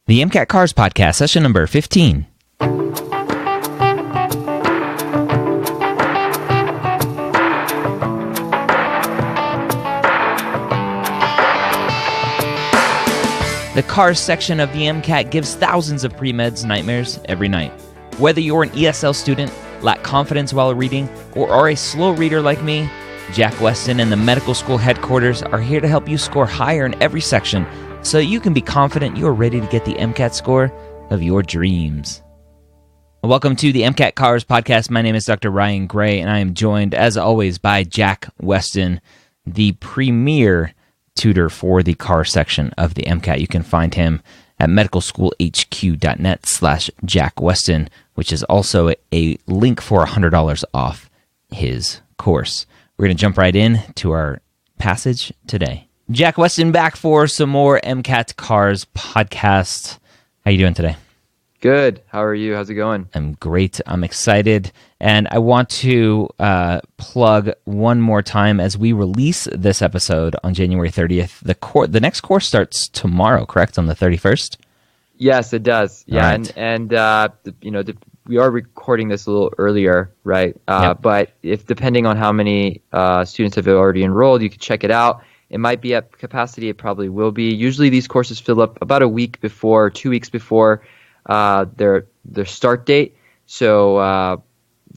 The MCAT Cars Podcast, session number 15. The Cars section of the MCAT gives thousands of pre-meds nightmares every night. Whether you're an ESL student, lack confidence while reading, or are a slow reader like me, Jack Weston and the medical school headquarters are here to help you score higher in every section so you can be confident you're ready to get the MCAT score of your dreams. Welcome to the MCAT Cars Podcast. My name is Dr. Ryan Gray, and I am joined, as always, by Jack Weston, the premier tutor for the car section of the MCAT. You can find him at medicalschoolhq.net/Jack Weston, which is also a link for $100 off his course. We're going to jump right in to our passage today. Jack Weston back for some more MCAT Cars podcast. How you doing today? Good. How are you? How's it going? I'm great. I'm excited. And I want to plug one more time as we release this episode on January 30th. The next course starts tomorrow, correct? On the 31st? Yes, it does. Yeah, right. and we are recording this a little earlier, right? Yep. But if depending on how many students have already enrolled, you can check it out. It might be at capacity. It probably will be. Usually these courses fill up about a week before, 2 weeks before their start date. So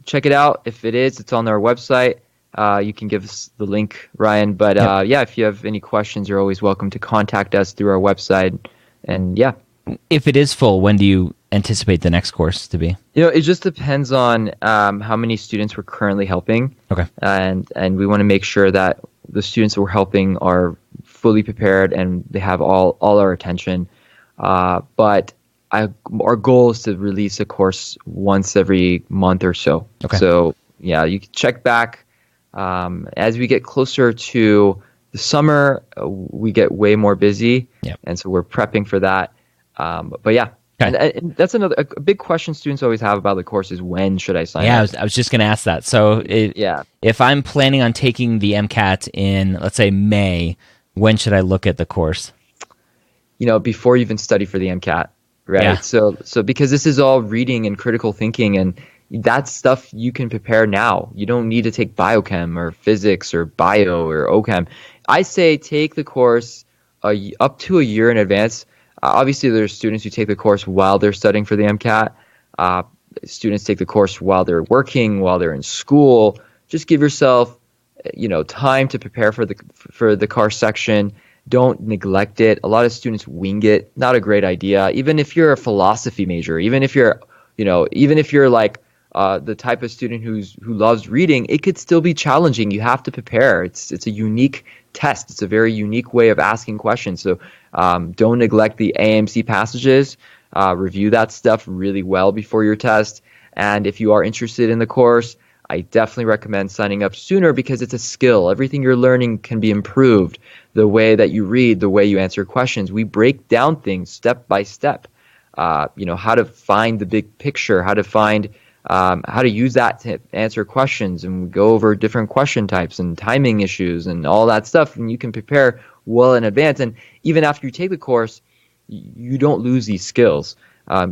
check it out. If it is, it's on our website. You can give us the link, Ryan. But yeah, if you have any questions, you're always welcome to contact us through our website. And yeah. If it is full, when do you anticipate the next course to be? It just depends on how many students we're currently helping. Okay. And we want to make sure that the students that we're helping are fully prepared and they have all our attention. But our goal is to release a course once every month or so. Okay. So yeah, you can check back as we get closer to the summer. We get way more busy, Yep. And so we're prepping for that. But yeah, Okay. and that's a big question students always have about the course is when should I sign up? I was just going to ask that. So if I'm planning on taking the MCAT in, let's say, May, when should I look at the course? Before you even study for the MCAT. Right. Yeah. So because this is all reading and critical thinking, and that's stuff you can prepare now. You don't need to take biochem or physics or bio or OChem. I say take the course up to a year in advance. Obviously, there's students who take the course while they're studying for the MCAT. Students take the course while they're working, while they're in school. Just give yourself, time to prepare for the car section. Don't neglect it. A lot of students wing it. Not a great idea. Even if you're a philosophy major, even if you're like the type of student who loves reading, it could still be challenging. You have to prepare. It's a unique test. It's a very unique way of asking questions. So don't neglect the AMC passages. Review that stuff really well before your test. And if you are interested in the course, I definitely recommend signing up sooner because it's a skill. Everything you're learning can be improved. The way that you read, the way you answer questions. We break down things step by step. How to find the big picture, how to find how to use that to answer questions, and we go over different question types and timing issues and all that stuff, and you can prepare well in advance. And even after you take the course, you don't lose these skills.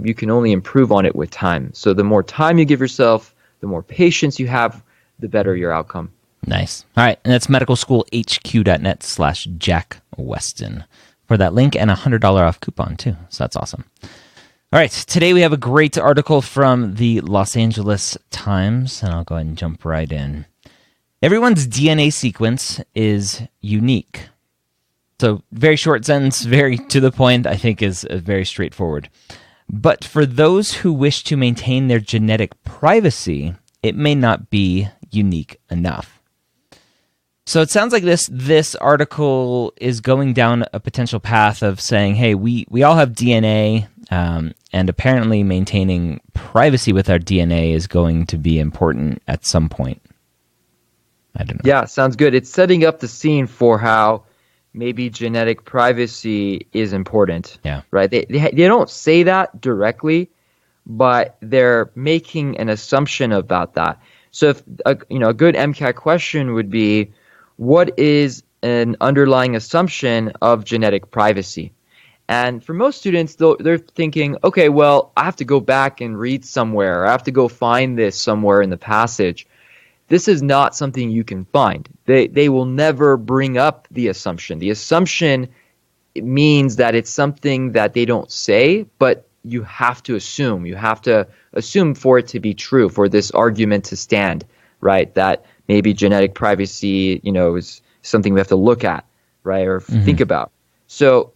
You can only improve on it with time. So the more time you give yourself, the more patience you have, the better your outcome. Nice. All right. And that's medicalschoolhq.net/Jack Weston for that link and a $100 off coupon too. So that's awesome. All right. Today we have a great article from the Los Angeles Times, and I'll go ahead and jump right in. Everyone's DNA sequence is unique. So very short sentence, very to the point, I think is very straightforward. But for those who wish to maintain their genetic privacy, it may not be unique enough. So it sounds like this article is going down a potential path of saying, hey, we all have DNA, and apparently maintaining privacy with our DNA is going to be important at some point. I don't know. Yeah, sounds good. It's setting up the scene for how maybe genetic privacy is important. Yeah. Right? They don't say that directly, but they're making an assumption about that. So if a good MCAT question would be, what is an underlying assumption of genetic privacy? And for most students, they're thinking, okay, well, I have to go back and read somewhere. Or I have to go find this somewhere in the passage. This is not something you can find. They will never bring up the assumption. The assumption means that it's something that they don't say, but you have to assume. You have to assume for it to be true, for this argument to stand, right? That maybe genetic privacy, is something we have to look at, right, or think about. So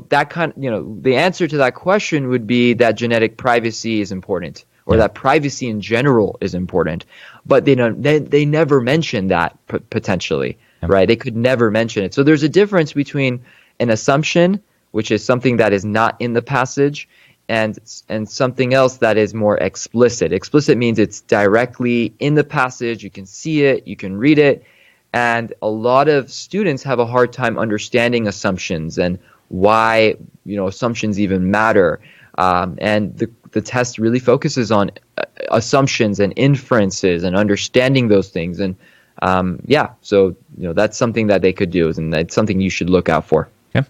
that the answer to that question would be that genetic privacy is important, or that privacy in general is important. But they never mention that potentially, right? They could never mention it. So there's a difference between an assumption, which is something that is not in the passage, and something else that is more explicit. Explicit means it's directly in the passage. You can see it, you can read it. And a lot of students have a hard time understanding assumptions and why assumptions even matter. And the test really focuses on assumptions and inferences and understanding those things. And so that's something that they could do, and that's something you should look out for. Okay.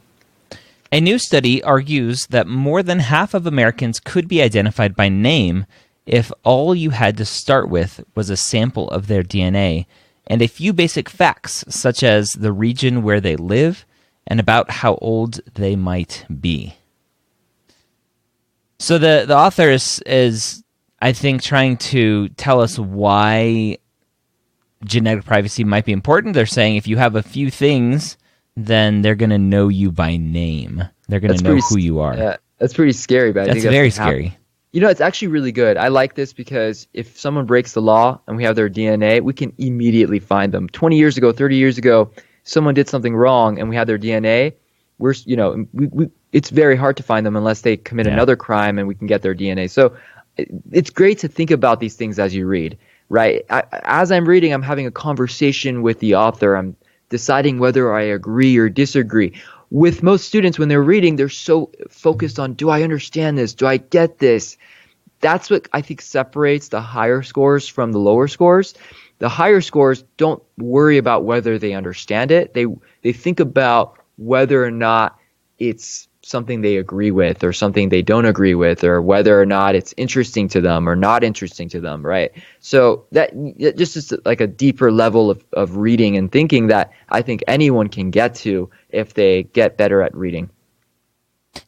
A new study argues that more than half of Americans could be identified by name if all you had to start with was a sample of their DNA and a few basic facts, such as the region where they live and about how old they might be. So the author is, I think, trying to tell us why genetic privacy might be important. They're saying if you have a few things, then they're going to know you by name. They're going to know who you are. Yeah, that's pretty scary, but I think that's very scary. It's actually really good. I like this because if someone breaks the law and we have their DNA, we can immediately find them. 20 years ago, 30 years ago, someone did something wrong and we had their DNA. It's very hard to find them unless they commit another crime and we can get their DNA. So it's great to think about these things as you read, right? As I'm reading, I'm having a conversation with the author. I'm deciding whether I agree or disagree. With most students, when they're reading, they're so focused on, do I understand this? Do I get this? That's what I think separates the higher scores from the lower scores. The higher scores don't worry about whether they understand it. They think about whether or not it's something they agree with or something they don't agree with, or whether or not it's interesting to them or not interesting to them, right? So that just is like a deeper level of reading and thinking that I think anyone can get to if they get better at reading.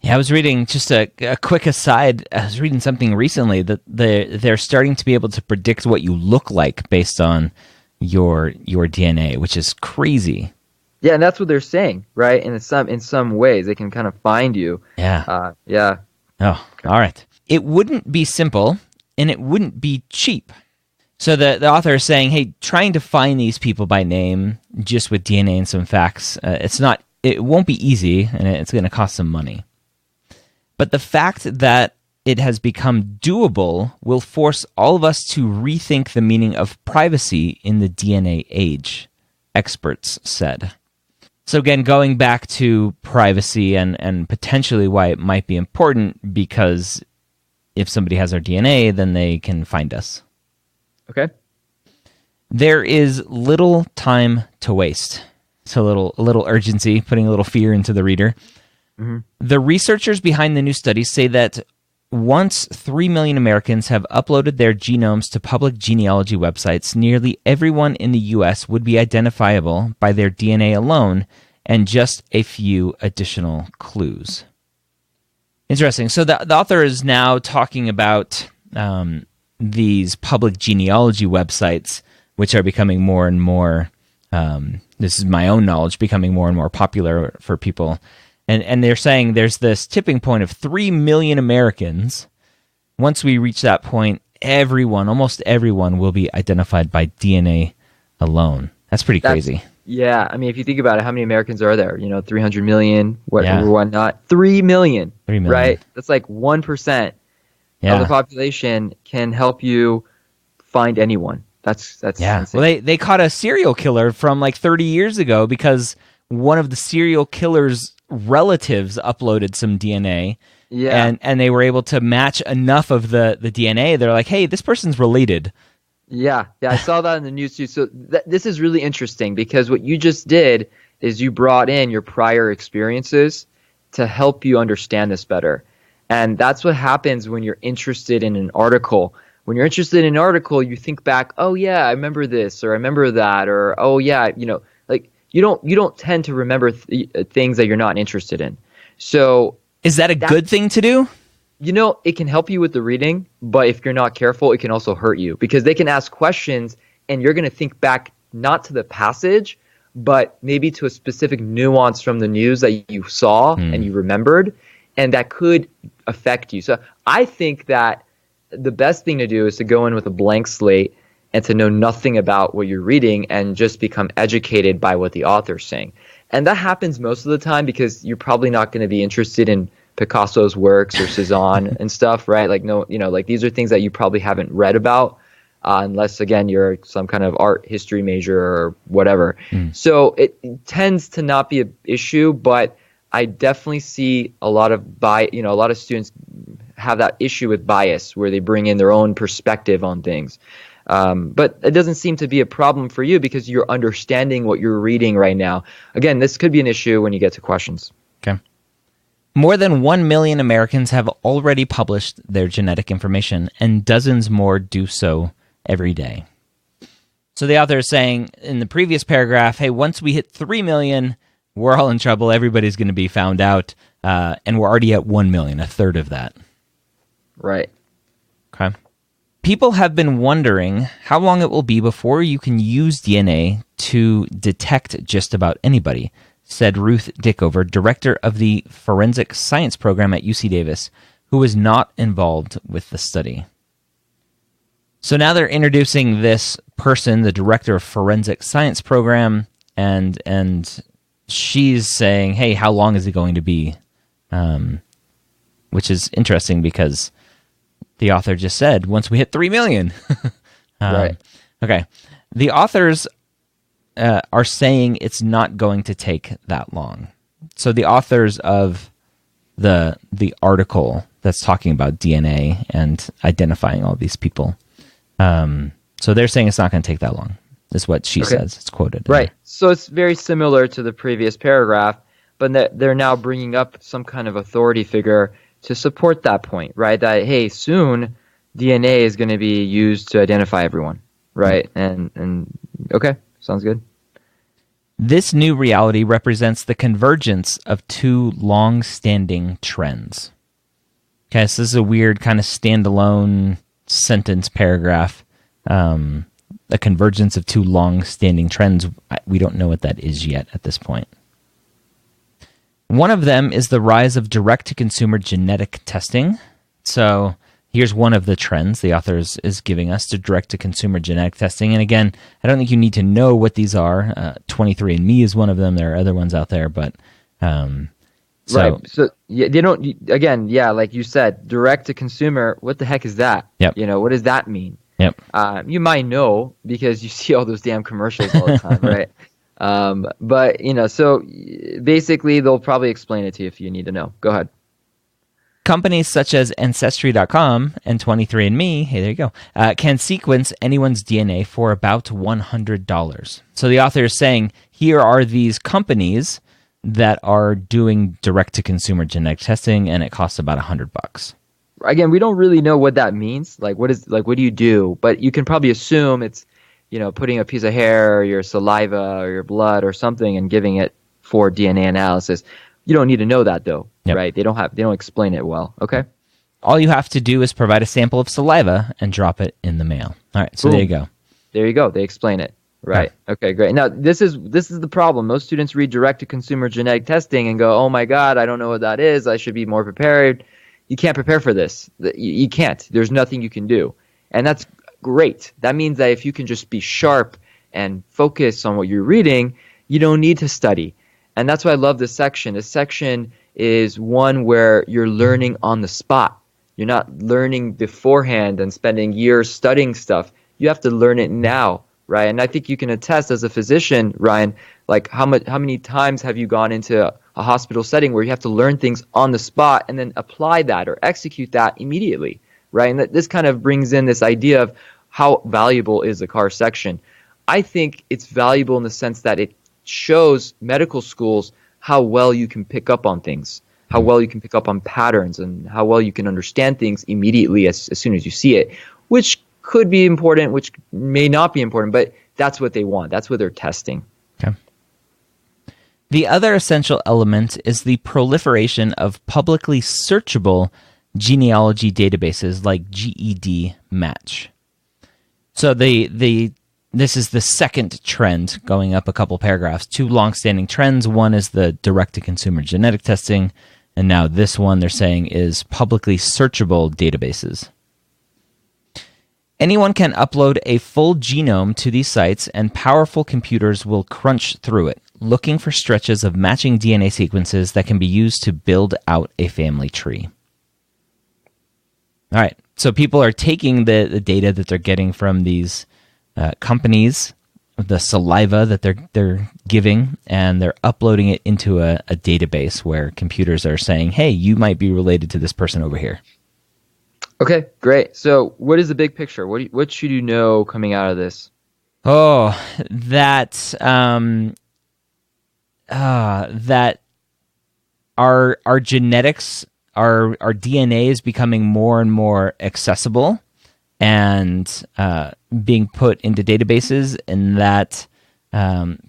Yeah, I was reading, just a quick aside, I was reading something recently that they're starting to be able to predict what you look like based on your DNA, which is crazy. Yeah, and that's what they're saying, right? And in some ways, they can kind of find you. Yeah. Yeah. Oh, all right. It wouldn't be simple, and it wouldn't be cheap. So the author is saying, hey, trying to find these people by name just with DNA and some facts, it won't be easy, and it's going to cost some money. But the fact that it has become doable will force all of us to rethink the meaning of privacy in the DNA age, experts said. So again, going back to privacy and potentially why it might be important, because if somebody has our DNA, then they can find us. Okay. There is little time to waste. So a little urgency, putting a little fear into the reader. Mm-hmm. The researchers behind the new study say that once 3 million Americans have uploaded their genomes to public genealogy websites, nearly everyone in the U.S. would be identifiable by their DNA alone and just a few additional clues. Interesting. So the author is now talking about these public genealogy websites, which are becoming more and more, this is my own knowledge, becoming more and more popular for people. And they're saying there's this tipping point of 3 million Americans. Once we reach that point, almost everyone will be identified by DNA alone. That's pretty crazy. Yeah, I mean, if you think about it, how many Americans are there? 300 million, whatnot. 3 million, 3 million, right? That's like 1% of the population can help you find anyone. That's insane. Well, they caught a serial killer from like 30 years ago because one of the serial killer's relatives uploaded some DNA. Yeah. And they were able to match enough of the DNA. They're like, hey, this person's related. Yeah, I saw that in the news too. So this is really interesting because what you just did is you brought in your prior experiences to help you understand this better. And that's what happens when you're interested in an article. When you're interested in an article, you think back, oh yeah, I remember this, or I remember that, or oh yeah, like you don't tend to remember things that you're not interested in. So is that a good thing to do? It can help you with the reading, but if you're not careful, it can also hurt you because they can ask questions and you're going to think back not to the passage, but maybe to a specific nuance from the news that you saw and you remembered, and that could affect you. So I think that the best thing to do is to go in with a blank slate and to know nothing about what you're reading and just become educated by what the author's saying. And that happens most of the time because you're probably not going to be interested in Picasso's works or Cezanne and stuff, right? Like like these are things that you probably haven't read about unless, again, you're some kind of art history major or whatever. So it tends to not be an issue, but I definitely see a lot of a lot of students have that issue with bias where they bring in their own perspective on things. But it doesn't seem to be a problem for you because you're understanding what you're reading right now. Again, this could be an issue when you get to questions. Okay. More than 1 million Americans have already published their genetic information, and dozens more do so every day. So the author is saying in the previous paragraph, hey, once we hit 3 million, we're all in trouble. Everybody's going to be found out. And we're already at 1 million, a third of that. Right. Okay. People have been wondering how long it will be before you can use DNA to detect just about anybody, said Ruth Dickover, director of the Forensic Science Program at UC Davis, who was not involved with the study. So now they're introducing this person, the director of Forensic Science Program, and she's saying, hey, how long is it going to be? Which is interesting because the author just said, once we hit 3 million. Right. Okay. The authors are saying it's not going to take that long. So the authors of the article that's talking about DNA and identifying all these people, so they're saying it's not going to take that long, is what she says. It's quoted. Right. So it's very similar to the previous paragraph, but they're now bringing up some kind of authority figure to support that point, right? That, hey, soon DNA is going to be used to identify everyone, right? And okay, sounds good. This new reality represents the convergence of two long-standing trends. Okay, so this is a weird kind of standalone sentence paragraph. A convergence of two long-standing trends. We don't know what that is yet at this point. One of them is the rise of direct-to-consumer genetic testing. So here's one of the trends the author is giving us to direct-to-consumer genetic testing. And again, I don't think you need to know what these are. 23andMe is one of them. There are other ones out there, but right. So yeah, they don't. Again, yeah, like you said, direct-to-consumer. What the heck is that? Yep. What does that mean? Yep. You might know because you see all those damn commercials all the time, right? But so basically they'll probably explain it to you if you need to know. Go ahead. Companies such as Ancestry.com and 23andMe, hey, there you go, can sequence anyone's DNA for about $100. So the author is saying, here are these companies that are doing direct-to-consumer genetic testing, and it costs about $100. Again, we don't really know what that means. What do you do? But you can probably assume it's, putting a piece of hair or your saliva or your blood or something and giving it for DNA analysis. You don't need to know that though, right? They don't explain it well. Okay. All you have to do is provide a sample of saliva and drop it in the mail. All right. So Boom. There you go. There you go. They explain it. Right. Yeah. Okay, great. Now this is the problem. Most students read direct to consumer genetic testing and go, oh my God, I don't know what that is. I should be more prepared. You can't prepare for this. You can't. There's nothing you can do. And that's great. That means that if you can just be sharp and focus on what you're reading, you don't need to study. And that's why I love this section. This section is one where you're learning on the spot. You're not learning beforehand and spending years studying stuff. You have to learn it now, right? And I think you can attest as a physician, Ryan, like how many times have you gone into a hospital setting where you have to learn things on the spot and then apply that or execute that immediately, right? And this kind of brings in this idea of how valuable is the CAR section. I think it's valuable in the sense that it shows medical schools how well you can pick up on things, how well you can pick up on patterns, and how well you can understand things immediately as soon as you see it, which could be important, which may not be important, but that's what they want. That's what they're testing. Okay. The other essential element is the proliferation of publicly searchable genealogy databases like GED Match. So this is the second trend, going up a couple paragraphs. Two longstanding trends. One is the direct-to-consumer genetic testing, and now this one they're saying is publicly searchable databases. Anyone can upload a full genome to these sites, and powerful computers will crunch through it, looking for stretches of matching DNA sequences that can be used to build out a family tree. All right, so people are taking the data that they're getting from these companies, the saliva that they're giving, and they're uploading it into a database where computers are saying, hey, you might be related to this person over here. Okay, great. So what is the big picture? What should you know coming out of this? Oh, that our genetics, our DNA is becoming more and more accessible and being put into databases, and that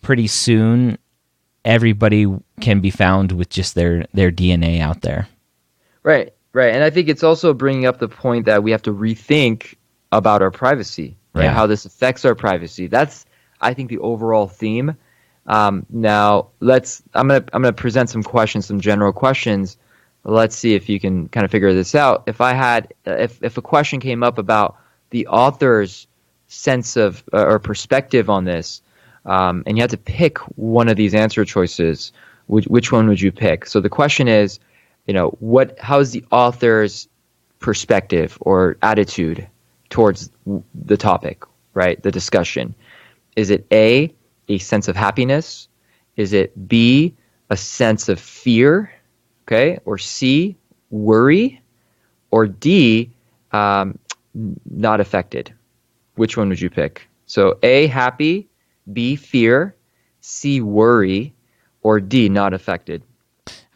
pretty soon everybody can be found with just their DNA out there. Right. And I think it's also bringing up the point that we have to rethink about our privacy, right? Yeah. How this affects our privacy. That's, I think, the overall theme. Now, I'm gonna present some questions, some general questions. Let's see if you can kind of figure this out. If a question came up about the author's sense of or perspective on this, and you had to pick one of these answer choices, which one would you pick? So the question is, how is the author's perspective or attitude towards the topic, right? The discussion. Is it A, a sense of happiness? Is it B, a sense of fear? Okay, or C, worry? Or D, not affected? Which one would you pick? So A, happy, B, fear, C, worry, or D, not affected?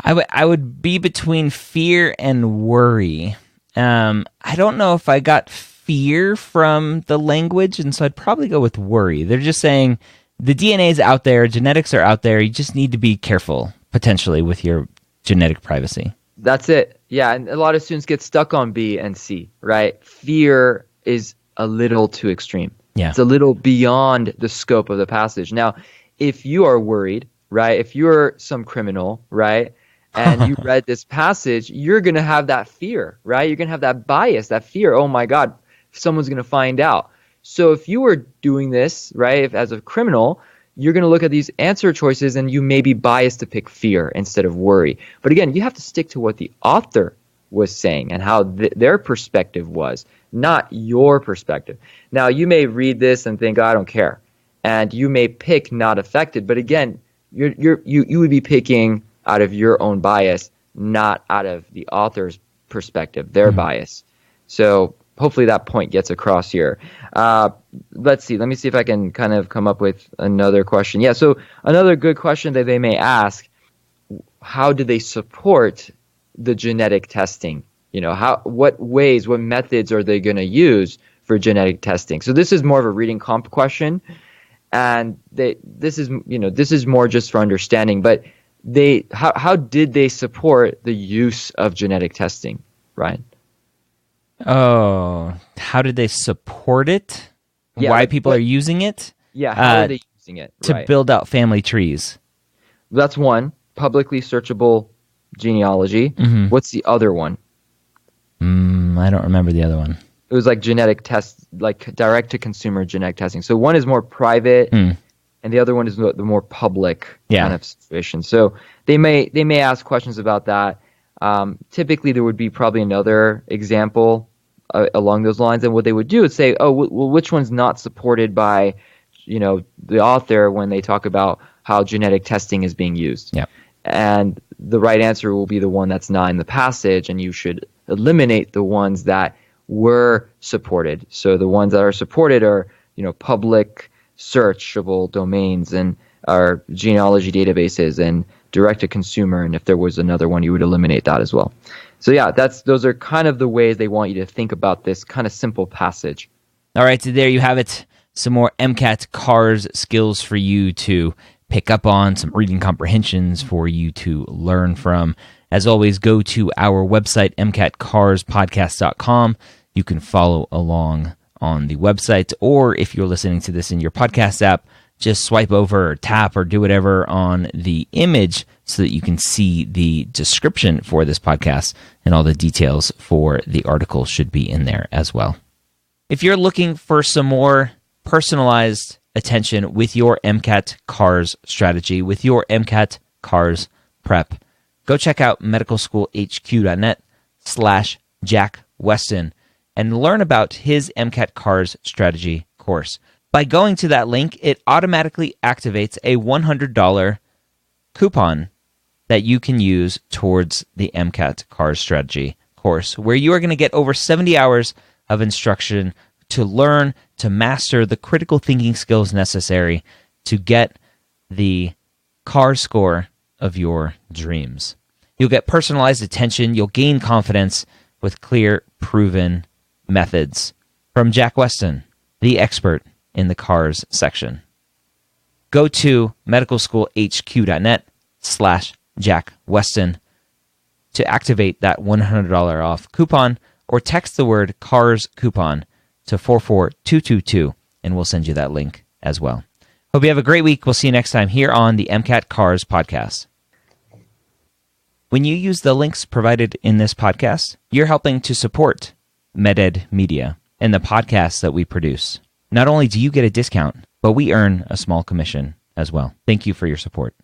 I would be between fear and worry. I don't know if I got fear from the language, and so I'd probably go with worry. They're just saying the DNA is out there, genetics are out there, you just need to be careful, potentially, with your genetic privacy. That's it. Yeah, and a lot of students get stuck on B and C, right? Fear is a little too extreme. Yeah. It's a little beyond the scope of the passage. Now, if you are worried, right, if you're some criminal, right, and you read this passage, you're going to have that fear, right? You're going to have that bias, that fear. Oh my God, someone's going to find out. So if you were doing this, right, if as a criminal, you're going to look at these answer choices and you may be biased to pick fear instead of worry. But again, you have to stick to what the author was saying and how their perspective was, not your perspective. Now, you may read this and think, oh, I don't care. And you may pick not affected. But again, you would be picking out of your own bias, not out of the author's perspective, their bias. So hopefully that point gets across here. Let's see. Let me see if I can kind of come up with another question. Yeah, so another good question that they may ask, how do they support the genetic testing? What ways, what methods are they going to use for genetic testing? So this is more of a reading comp question, and this is more just for understanding, but how did they support the use of genetic testing, Ryan? Oh, how did they support it? Yeah, why people are using it? Yeah, how are they using it? To build out family trees. That's one. Publicly searchable genealogy. Mm-hmm. What's the other one? I don't remember the other one. It was like genetic tests, like direct-to-consumer genetic testing. So one is more private, and the other one is the more public kind of situation. So they may ask questions about that. Typically, there would be probably another example along those lines, and what they would do is say, "Oh, well, which one's not supported by, the author when they talk about how genetic testing is being used?" Yeah. And the right answer will be the one that's not in the passage, and you should eliminate the ones that were supported. So the ones that are supported are, public searchable domains and our genealogy databases and direct to consumer, and if there was another one, you would eliminate that as well. So yeah, those are kind of the ways they want you to think about this kind of simple passage. All right, so there you have it. Some more MCAT CARS skills for you to pick up on, some reading comprehensions for you to learn from. As always, go to our website, mcatcarspodcast.com. You can follow along on the website, or if you're listening to this in your podcast app, just swipe over or tap or do whatever on the image so that you can see the description for this podcast, and all the details for the article should be in there as well. If you're looking for some more personalized attention with your MCAT CARS strategy, with your MCAT CARS prep, go check out medicalschoolhq.net/Jack Weston and learn about his MCAT CARS strategy course. By going to that link, it automatically activates a $100 coupon that you can use towards the MCAT CARS strategy course, where you are going to get over 70 hours of instruction to learn, to master the critical thinking skills necessary to get the CARS score of your dreams. You'll get personalized attention, you'll gain confidence with clear, proven methods from Jack Weston, the expert in the CARS section. Go to medicalschoolhq.net/Jack Weston to activate that $100 off coupon, or text the word CARS coupon to 44222 and we'll send you that link as well. Hope you have a great week. We'll see you next time here on the MCAT CARS podcast. When you use the links provided in this podcast, you're helping to support MedEd Media and the podcasts that we produce. Not only do you get a discount, but we earn a small commission as well. Thank you for your support.